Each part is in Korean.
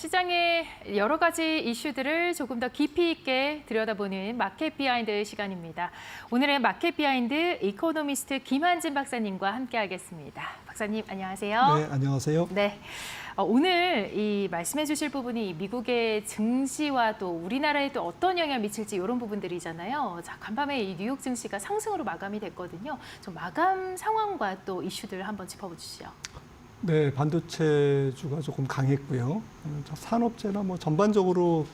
시장의 여러 가지 이슈들을 조금 더 깊이 있게 들여다보는 마켓 비하인드 시간입니다. 오늘의 마켓 비하인드 이코노미스트 김한진 박사님과 함께하겠습니다. 박사님 안녕하세요. 네, 안녕하세요. 네. 오늘 이 말씀해 주실 부분이 미국의 증시와 또 우리나라에 또 어떤 영향을 미칠지 이런 부분들이잖아요. 자, 간밤에 이 뉴욕 증시가 상승으로 마감이 됐거든요. 좀 마감 상황과 또 이슈들 한번 짚어주시죠. 네, 반도체주가 조금 강했고요. 산업재나 전반적으로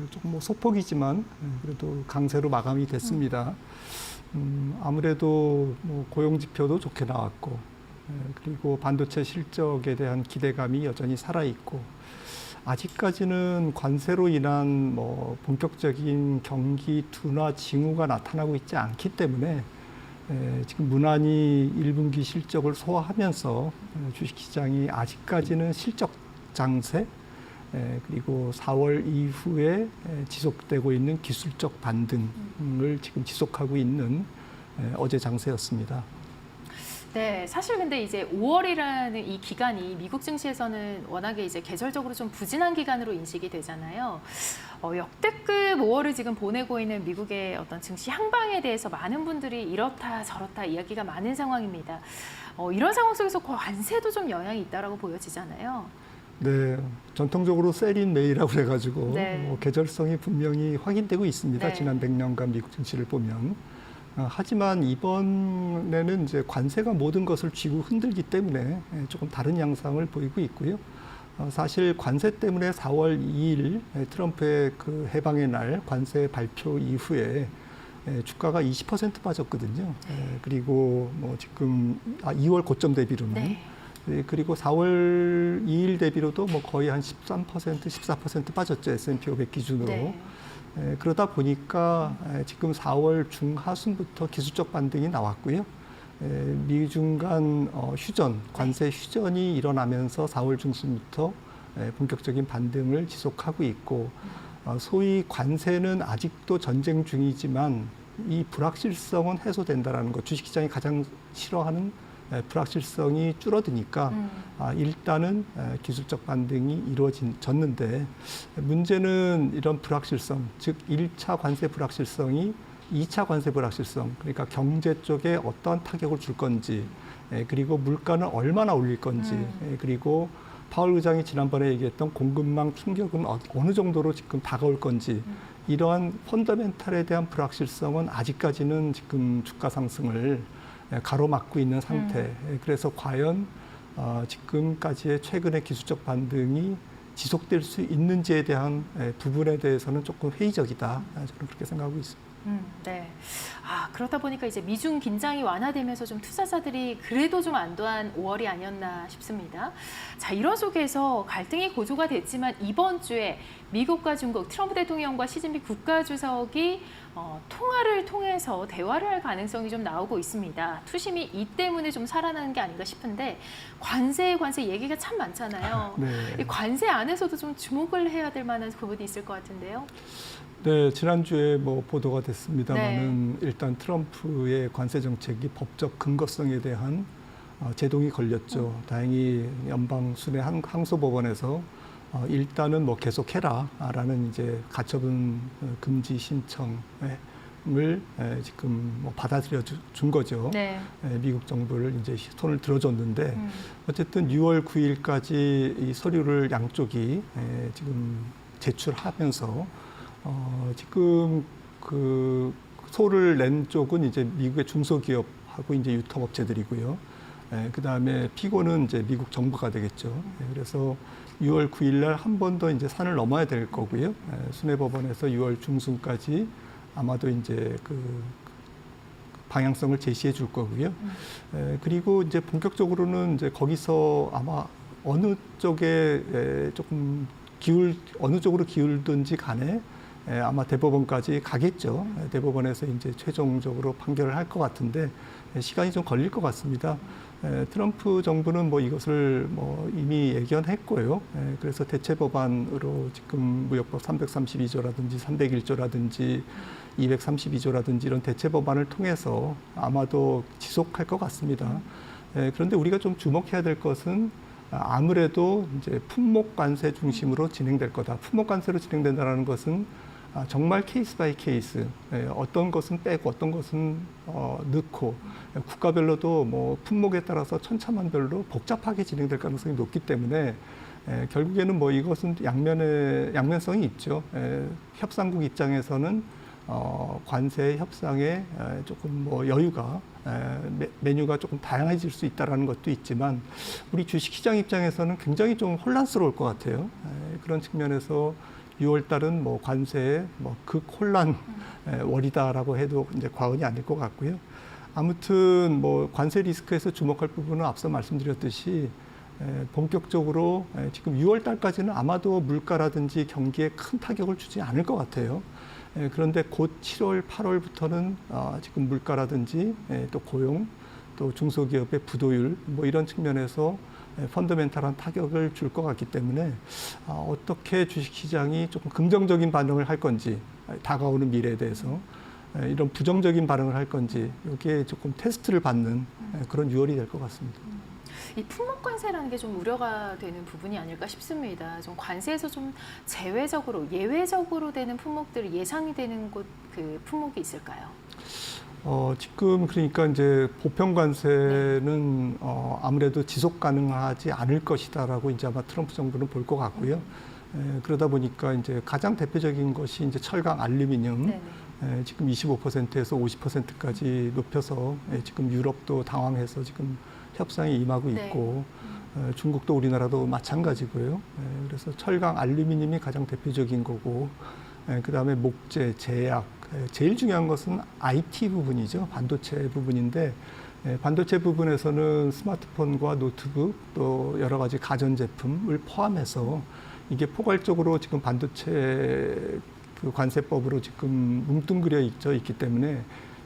조금 소폭이지만 그래도 강세로 마감이 됐습니다. 아무래도 고용 지표도 좋게 나왔고, 그리고 반도체 실적에 대한 기대감이 여전히 살아있고, 아직까지는 관세로 인한 본격적인 경기 둔화 징후가 나타나고 있지 않기 때문에 지금 무난히 1분기 실적을 소화하면서 주식시장이 아직까지는 실적 장세, 그리고 4월 이후에 지속되고 있는 기술적 반등을 지금 지속하고 있는 어제 장세였습니다. 네, 사실 근데 이제 5월이라는 이 기간이 미국 증시에서는 워낙에 이제 계절적으로 좀 부진한 기간으로 인식이 되잖아요. 역대급 5월을 지금 보내고 있는 미국의 어떤 증시 향방에 대해서 많은 분들이 이렇다 저렇다 이야기가 많은 상황입니다. 이런 상황 속에서 관세도 좀 영향이 있다라고 보여지잖아요. 네, 전통적으로 셀인 메이라고 그래가지고 네. 계절성이 분명히 확인되고 있습니다. 네. 지난 100년간 미국 증시를 보면. 하지만 이번에는 이제 관세가 모든 것을 쥐고 흔들기 때문에 조금 다른 양상을 보이고 있고요. 사실 관세 때문에 4월 2일 트럼프의 그 해방의 날 관세 발표 이후에 주가가 20% 빠졌거든요. 그리고 지금 2월 고점 대비로는. 네. 그리고 4월 2일 대비로도 거의 한 13%, 14% 빠졌죠. S&P 500 기준으로. 네. 그러다 보니까 지금 4월 중하순부터 기술적 반등이 나왔고요. 미중 간 휴전, 관세 휴전이 일어나면서 4월 중순부터 본격적인 반등을 지속하고 있고, 소위 관세는 아직도 전쟁 중이지만 이 불확실성은 해소된다라는 것, 주식시장이 가장 싫어하는 불확실성이 줄어드니까 일단은 기술적 반등이 이루어졌는데, 문제는 이런 불확실성, 즉 1차 관세 불확실성이 2차 관세 불확실성, 그러니까 경제 쪽에 어떤 타격을 줄 건지, 그리고 물가는 얼마나 올릴 건지, 그리고 파월 의장이 지난번에 얘기했던 공급망 충격은 어느 정도로 지금 다가올 건지, 이러한 펀더멘탈에 대한 불확실성은 아직까지는 지금 주가 상승을 가로막고 있는 상태. 그래서 과연 지금까지의 최근의 기술적 반등이 지속될 수 있는지에 대한 부분에 대해서는 조금 회의적이다. 저는 그렇게 생각하고 있습니다. 네. 그렇다 보니까 이제 미중 긴장이 완화되면서 좀 투자자들이 그래도 좀 안도한 5월이 아니었나 싶습니다. 자, 이런 속에서 갈등이 고조가 됐지만 이번 주에 미국과 중국, 트럼프 대통령과 시진핑 국가주석이 통화를 통해서 대화를 할 가능성이 좀 나오고 있습니다. 투심이 이 때문에 좀 살아나는 게 아닌가 싶은데, 관세 얘기가 참 많잖아요. 네. 이 관세 안에서도 좀 주목을 해야 될 만한 부분이 있을 것 같은데요. 네, 지난주에 보도가 됐습니다만은 네. 일단 트럼프의 관세 정책이 법적 근거성에 대한 제동이 걸렸죠. 다행히 연방 순회 항소법원에서 일단은 계속해라라는 이제 가처분 금지 신청을 지금 받아들여 준 거죠. 네. 미국 정부를 이제 손을 들어줬는데, 어쨌든 6월 9일까지 이 서류를 양쪽이 지금 제출하면서 지금 그 소를 낸 쪽은 이제 미국의 중소기업하고 이제 유통업체들이고요. 그 다음에 피고는 이제 미국 정부가 되겠죠. 그래서 6월 9일 날 한 번 더 이제 산을 넘어야 될 거고요. 순회법원에서 6월 중순까지 아마도 이제 그 방향성을 제시해 줄 거고요. 그리고 이제 본격적으로는 이제 거기서 아마 어느 쪽에 조금 어느 쪽으로 기울든지 간에 아마 대법원까지 가겠죠. 대법원에서 이제 최종적으로 판결을 할 것 같은데 시간이 좀 걸릴 것 같습니다. 트럼프 정부는 이것을 이미 예견했고요. 그래서 대체 법안으로 지금 무역법 332조라든지 301조라든지 232조라든지 이런 대체 법안을 통해서 아마도 지속할 것 같습니다. 그런데 우리가 좀 주목해야 될 것은 아무래도 이제 품목 관세 중심으로 진행될 거다. 품목 관세로 진행된다는 것은 정말 케이스 바이 케이스, 어떤 것은 빼고 어떤 것은 넣고, 국가별로도 뭐 품목에 따라서 천차만별로 복잡하게 진행될 가능성이 높기 때문에 결국에는 뭐 이것은 양면성이 있죠. 협상국 입장에서는 관세 협상에 조금 뭐 여유가 메뉴가 조금 다양해질 수 있다라는 것도 있지만, 우리 주식시장 입장에서는 굉장히 좀 혼란스러울 것 같아요. 그런 측면에서 6월 달은 뭐 관세의 뭐 극혼란 월이다라고 해도 이제 과언이 아닐 것 같고요. 아무튼 뭐 관세 리스크에서 주목할 부분은 앞서 말씀드렸듯이 본격적으로 지금 6월 달까지는 아마도 물가라든지 경기에 큰 타격을 주지 않을 것 같아요. 그런데 곧 7월, 8월부터는 지금 물가라든지 또 고용, 또 중소기업의 부도율 뭐 이런 측면에서 펀더멘탈한 타격을 줄 것 같기 때문에 어떻게 주식시장이 조금 긍정적인 반응을 할 건지, 다가오는 미래에 대해서 이런 부정적인 반응을 할 건지, 이게 조금 테스트를 받는 그런 6월이 될 것 같습니다. 이 품목 관세라는 게 좀 우려가 되는 부분이 아닐까 싶습니다. 좀 관세에서 좀 제외적으로, 예외적으로 되는 품목들 예상이 되는 그 품목이 있을까요? 지금 그러니까 이제 보편 관세는 아무래도 지속 가능하지 않을 것이다라고 이제 아마 트럼프 정부는 볼 것 같고요. 그러다 보니까 이제 가장 대표적인 것이 이제 철강, 알루미늄. 지금 25%에서 50%까지 높여서 지금 유럽도 당황해서 지금 협상에 임하고 있고, 중국도 우리나라도 마찬가지고요. 그래서 철강, 알루미늄이 가장 대표적인 거고, 그다음에 목재, 제약, 제일 중요한 것은 IT 부분이죠. 반도체 부분인데, 반도체 부분에서는 스마트폰과 노트북 또 여러 가지 가전제품을 포함해서 이게 포괄적으로 지금 반도체 그 관세법으로 지금 뭉뚱그려 있기 때문에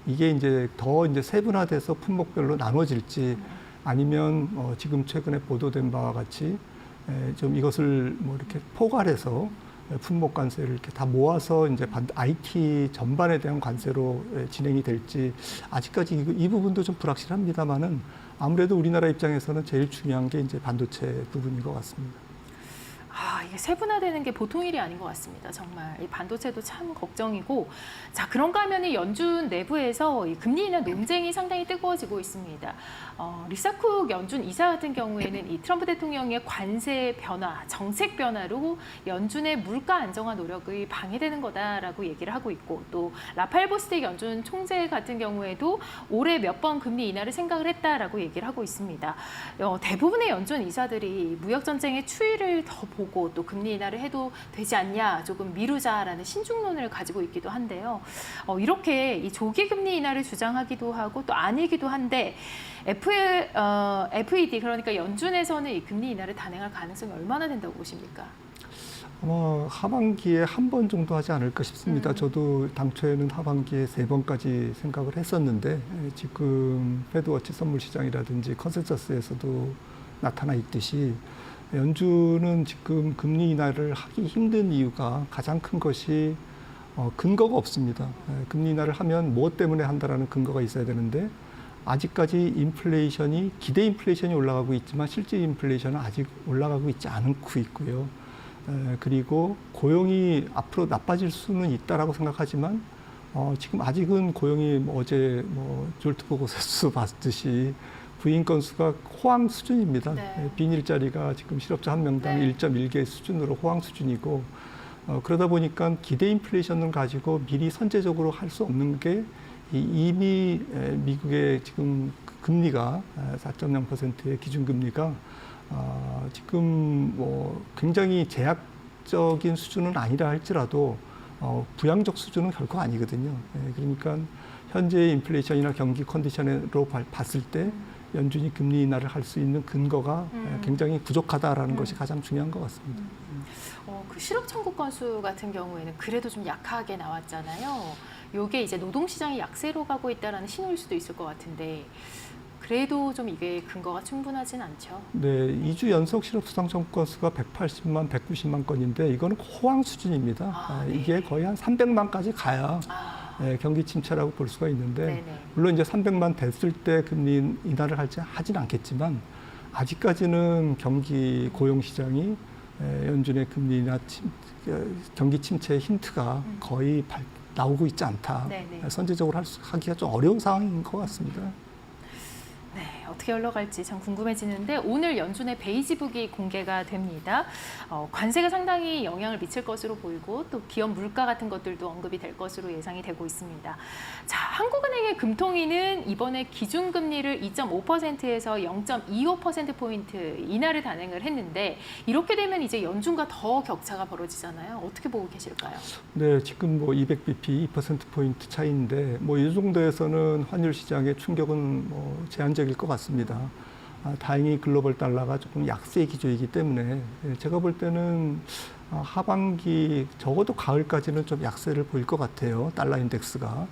이게 이제 더 이제 세분화돼서 품목별로 나눠질지, 아니면 지금 최근에 보도된 바와 같이 좀 이것을 뭐 이렇게 포괄해서 품목 관세를 이렇게 다 모아서 이제 IT 전반에 대한 관세로 진행이 될지, 아직까지 이 부분도 좀 불확실합니다만은 아무래도 우리나라 입장에서는 제일 중요한 게 이제 반도체 부분인 것 같습니다. 이게 세분화되는 게 보통 일이 아닌 것 같습니다. 정말 이 반도체도 참 걱정이고, 자 그런가 하면 이 연준 내부에서 이 금리 인하 논쟁이 상당히 뜨거워지고 있습니다. 리사쿡 연준 이사 같은 경우에는 이 트럼프 대통령의 관세 변화, 정책 변화로 연준의 물가 안정화 노력이 방해되는 거다라고 얘기를 하고 있고, 또 라파엘 보스텍 연준 총재 같은 경우에도 올해 몇 번 금리 인하를 생각을 했다라고 얘기를 하고 있습니다. 대부분의 연준 이사들이 무역 전쟁의 추이를 더 보고 또 금리 인하를 해도 되지 않냐, 조금 미루자라는 신중론을 가지고 있기도 한데요. 이렇게 이 조기 금리 인하를 주장하기도 하고 또 아니기도 한데, FED 그러니까 연준에서는 이 금리 인하를 단행할 가능성이 얼마나 된다고 보십니까? 아마 하반기에 한 번 정도 하지 않을까 싶습니다. 저도 당초에는 하반기에 3번까지 생각을 했었는데, 지금 패드워치 선물 시장이라든지 컨센서스에서도 나타나 있듯이 연준은 지금 금리 인하를 하기 힘든 이유가, 가장 큰 것이 근거가 없습니다. 금리 인하를 하면 무엇 때문에 한다라는 근거가 있어야 되는데, 아직까지 인플레이션이, 기대 인플레이션이 올라가고 있지만 실제 인플레이션은 아직 올라가고 있지 않고 있고요. 그리고 고용이 앞으로 나빠질 수는 있다라고 생각하지만 지금 아직은 고용이 어제 졸트 보고서 봤듯이 부인 건수가 호황 수준입니다. 빈 일자리가 지금 실업자 한 명당 1.1개 수준으로 호황 수준이고, 그러다 보니까 기대 인플레이션을 가지고 미리 선제적으로 할 수 없는 게, 이미 미국의 지금 금리가 4.0%의 기준금리가 지금 굉장히 제약적인 수준은 아니라 할지라도 부양적 수준은 결코 아니거든요. 그러니까 현재의 인플레이션이나 경기 컨디션으로 봤을 때 연준이 금리 인하를 할 수 있는 근거가 굉장히 부족하다라는 것이 가장 중요한 것 같습니다. 그 실업 청구 건수 같은 경우에는 그래도 좀 약하게 나왔잖아요. 이게 이제 노동시장이 약세로 가고 있다는 신호일 수도 있을 것 같은데, 그래도 좀 이게 근거가 충분하진 않죠. 네, 2주 연속 실업 수당 청구 건수가 180만, 190만 건인데 이거는 호황 수준입니다. 이게 거의 한 300만까지 가야 경기 침체라고 볼 수가 있는데, 물론 이제 300만 됐을 때 금리 인하를 하진 않겠지만, 아직까지는 경기 고용시장이 연준의 금리나 경기 침체의 힌트가 거의 나오고 있지 않다. 네네. 선제적으로 하기가 좀 어려운 상황인 것 같습니다. 네, 어떻게 흘러갈지 참 궁금해지는데 오늘 연준의 베이지북이 공개가 됩니다. 관세가 상당히 영향을 미칠 것으로 보이고 또 기업 물가 같은 것들도 언급이 될 것으로 예상이 되고 있습니다. 자, 한국은행의 금통위는 이번에 기준금리를 2.5%에서 0.25%포인트 인하를 단행을 했는데 이렇게 되면 이제 연준과 더 격차가 벌어지잖아요. 어떻게 보고 계실까요? 네, 지금 뭐 200bp, 2%포인트 차이인데 뭐 이 정도에서는 환율 시장의 충격은 뭐 제한적일 것 같습니다. 다행히 글로벌 달러가 조금 약세 기조이기 때문에 제가 볼 때는 하반기 적어도 가을까지는 좀 약세를 보일 것 같아요. 달러 인덱스가.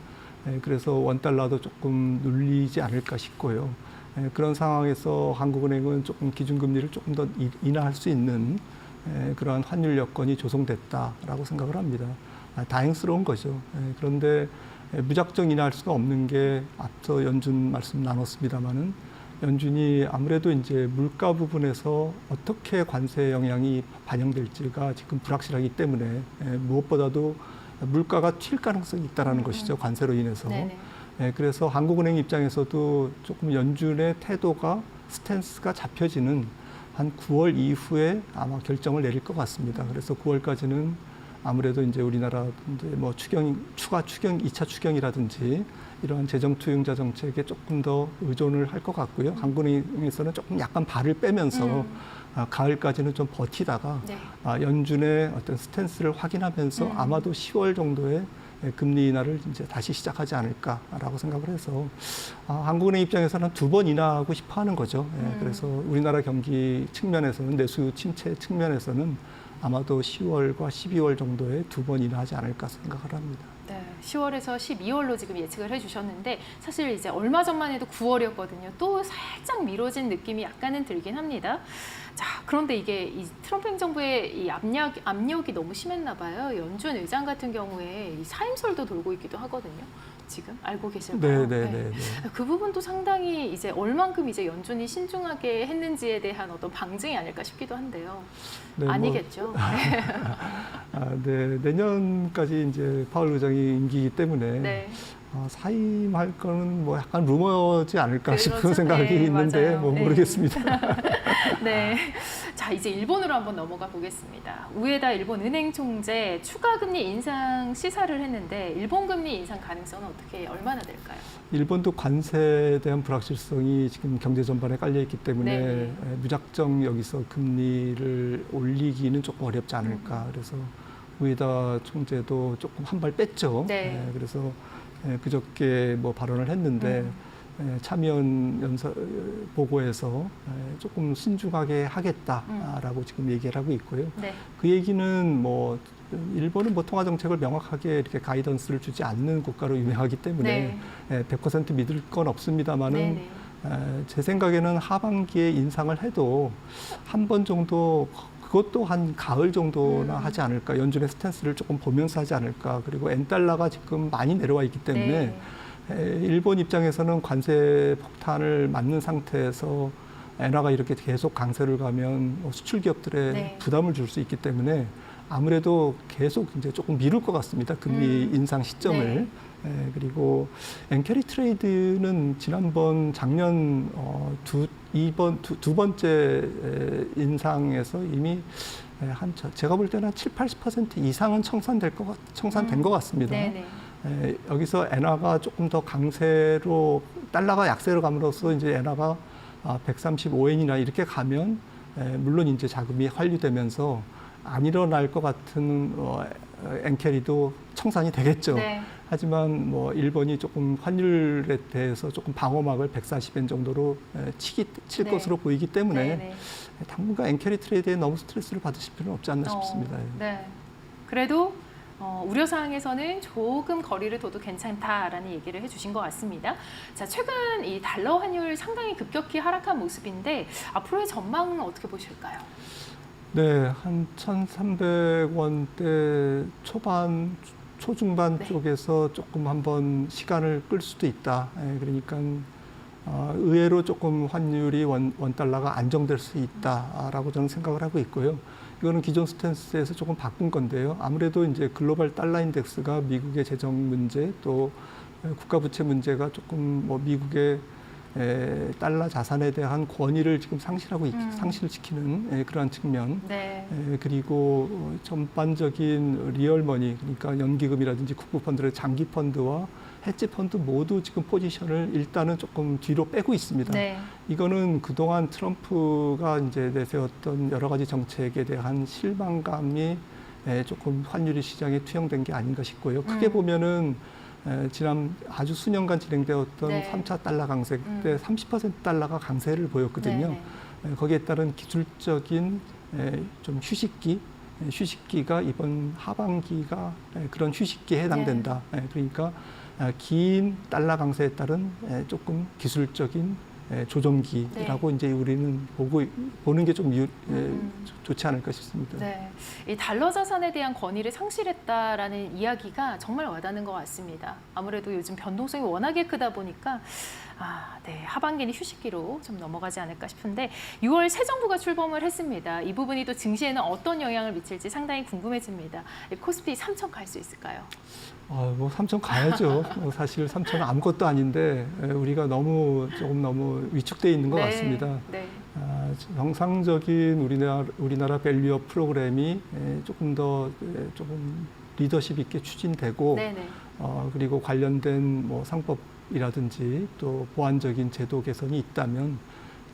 그래서 원달러도 조금 눌리지 않을까 싶고요. 그런 상황에서 한국은행은 조금 기준금리를 조금 더 인하할 수 있는 그러한 환율 여건이 조성됐다라고 생각을 합니다. 다행스러운 거죠. 그런데 무작정 인하할 수가 없는 게 앞서 연준 말씀 나눴습니다마는 연준이 아무래도 이제 물가 부분에서 어떻게 관세 영향이 반영될지가 지금 불확실하기 때문에 무엇보다도 물가가 튈 가능성이 있다라는 것이죠. 관세로 인해서. 그래서 한국은행 입장에서도 조금 연준의 태도가 스탠스가 잡혀지는 한 9월 이후에 아마 결정을 내릴 것 같습니다. 그래서 9월까지는 아무래도 이제 우리나라 이제 뭐 추가 추경, 2차 추경이라든지 이러한 재정 투융자 정책에 조금 더 의존을 할 것 같고요. 한국은행에서는 조금 약간 발을 빼면서 가을까지는 좀 버티다가 연준의 어떤 스탠스를 확인하면서 아마도 10월 정도에 금리 인하를 이제 다시 시작하지 않을까라고 생각을 해서 한국은행 입장에서는 2번 인하하고 싶어 하는 거죠. 그래서 우리나라 경기 측면에서는 내수 침체 측면에서는 아마도 10월과 12월 정도에 2번 인하하지 않을까 생각을 합니다. 네, 10월에서 12월로 지금 예측을 해주셨는데 사실 이제 얼마 전만 해도 9월이었거든요. 또 살짝 미뤄진 느낌이 약간은 들긴 합니다. 자, 그런데 이게 이 트럼프 행정부의 이 압력이 너무 심했나 봐요. 연준 의장 같은 경우에 이 사임설도 돌고 있기도 하거든요. 지금 알고 계실까요? 네. 그 부분도 상당히 이제 얼만큼 이제 연준이 신중하게 했는지에 대한 어떤 방증이 아닐까 싶기도 한데요. 네, 아니겠죠. 네, 내년까지 이제 파월 의장이 임기이기 때문에 사임할 거는 뭐 약간 루머지 않을까 싶은 생각이 있는데 뭐 모르겠습니다. 네. 자, 이제 일본으로 한번 넘어가 보겠습니다. 우에다 일본 은행 총재 추가 금리 인상 시사를 했는데 일본 금리 인상 가능성은 어떻게 얼마나 될까요? 일본도 관세에 대한 불확실성이 지금 경제 전반에 깔려 있기 때문에 무작정 여기서 금리를 올리기는 조금 어렵지 않을까. 그래서 우에다 총재도 조금 한 발 뺐죠. 그래서 그저께 뭐 발언을 했는데 참여연 연사 보고에서 조금 신중하게 하겠다라고 지금 얘기를 하고 있고요. 그 얘기는 뭐 일본은 뭐 통화 정책을 명확하게 이렇게 가이던스를 주지 않는 국가로 유명하기 때문에 100% 믿을 건 없습니다만은 제 생각에는 하반기에 인상을 해도 한 번 정도 그것도 한 가을 정도나 하지 않을까. 연준의 스탠스를 조금 보면서 하지 않을까. 그리고 엔달러가 지금 많이 내려와 있기 때문에 일본 입장에서는 관세 폭탄을 맞는 상태에서 엔화가 이렇게 계속 강세를 가면 수출 기업들의 부담을 줄 수 있기 때문에 아무래도 계속 이제 조금 미룰 것 같습니다. 금리 인상 시점을. 그리고 엔캐리 트레이드는 지난번 작년 두 번째 인상에서 이미 제가 볼 때는 7~80% 이상은 청산된 것 같습니다. 여기서 엔화가 조금 더 강세로 달러가 약세로 감으로써 이제 엔화가 135엔이나 이렇게 가면 물론 이제 자금이 환류되면서 안 일어날 것 같은 엔캐리도 청산이 되겠죠. 하지만 뭐 일본이 조금 환율에 대해서 조금 방어막을 140엔 정도로 칠 것으로 보이기 때문에 당분간 엔캐리 트레이드에 너무 스트레스를 받으실 필요는 없지 않나 싶습니다. 그래도 우려 사항에서는 조금 거리를 둬도 괜찮다라는 얘기를 해주신 것 같습니다. 자, 최근 이 달러 환율 상당히 급격히 하락한 모습인데 앞으로의 전망은 어떻게 보실까요? 네, 한 1,300원대 초중반 쪽에서 조금 한번 시간을 끌 수도 있다. 그러니까 의외로 조금 환율이 원달러가 안정될 수 있다라고 저는 생각을 하고 있고요. 이거는 기존 스탠스에서 조금 바꾼 건데요. 아무래도 이제 글로벌 달러 인덱스가 미국의 재정 문제 또 국가 부채 문제가 조금 뭐 미국의 달러 자산에 대한 권위를 지금 상실시키는 그러한 측면. 네. 그리고 전반적인 리얼머니 그러니까 연기금이라든지 국부펀드의 장기 펀드와 해지 펀드 모두 지금 포지션을 일단은 조금 뒤로 빼고 있습니다. 네. 이거는 그동안 트럼프가 이제 내세웠던 여러 가지 정책에 대한 실망감이 조금 환율이 시장에 투영된 게 아닌가 싶고요. 크게 보면은 지난 아주 수년간 진행되었던 네. 3차 달러 강세 때 30% 달러가 강세를 보였거든요. 네. 거기에 따른 기술적인 좀 휴식기가 이번 하반기가 그런 휴식기에 해당된다. 그러니까 긴 달러 강세에 따른 조금 기술적인 조정기라고 이제 우리는 보는 게 좀 좋지 않을까 싶습니다. 네, 이 달러 자산에 대한 권위를 상실했다라는 이야기가 정말 와닿는 것 같습니다. 아무래도 요즘 변동성이 워낙에 크다 보니까 네, 하반기는 휴식기로 좀 넘어가지 않을까 싶은데 6월 새 정부가 출범을 했습니다. 이 부분이 또 증시에는 어떤 영향을 미칠지 상당히 궁금해집니다. 코스피 3천 갈 수 있을까요? 뭐 3천 가야죠. 사실 3천은 아무것도 아닌데 우리가 너무 위축돼 있는 것 네, 같습니다. 네. 정상적인 우리나라 밸류업 프로그램이 조금 리더십 있게 추진되고 네네. 그리고 관련된 뭐 상법이라든지 또 보완적인 제도 개선이 있다면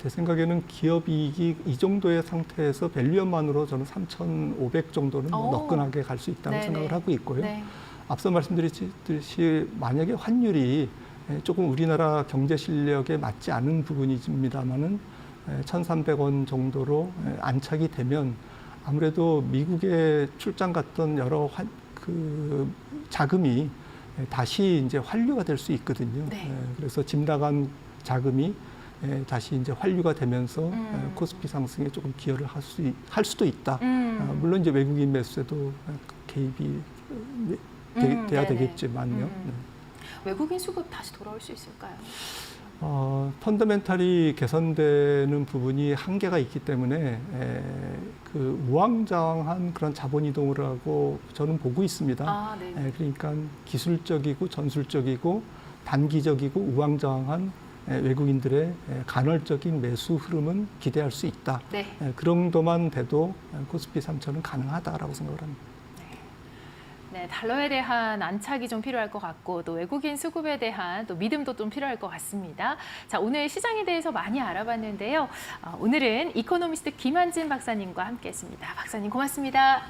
제 생각에는 기업이익이 이 정도의 상태에서 밸류업만으로 저는 3,500 정도는 너끈하게 갈 수 있다고 네네. 생각을 하고 있고요. 네. 앞서 말씀드렸듯이 만약에 환율이 조금 우리나라 경제 실력에 맞지 않은 부분입니다만은 1,300원 정도로 안착이 되면 아무래도 미국에 출장 갔던 여러 자금이 다시 이제 환류가 될 수 있거든요. 네. 그래서 짐 나간 자금이 다시 이제 환류가 되면서 코스피 상승에 조금 기여를 할 수도 있다. 물론 이제 외국인 매수에도 개입이 돼야 네네. 되겠지만요. 외국인 수급 다시 돌아올 수 있을까요? 펀더멘탈이 개선되는 부분이 한계가 있기 때문에 그 우왕좌왕한 그런 자본 이동을 하고 저는 보고 있습니다. 네. 그러니까 기술적이고 전술적이고 단기적이고 우왕좌왕한 외국인들의 간헐적인 매수 흐름은 기대할 수 있다. 네. 그 정도만 돼도 코스피 3천은 가능하다라고 생각을 합니다. 네, 달러에 대한 안착이 좀 필요할 것 같고 또 외국인 수급에 대한 또 믿음도 좀 필요할 것 같습니다. 자, 오늘 시장에 대해서 많이 알아봤는데요. 오늘은 이코노미스트 김한진 박사님과 함께했습니다. 박사님 고맙습니다.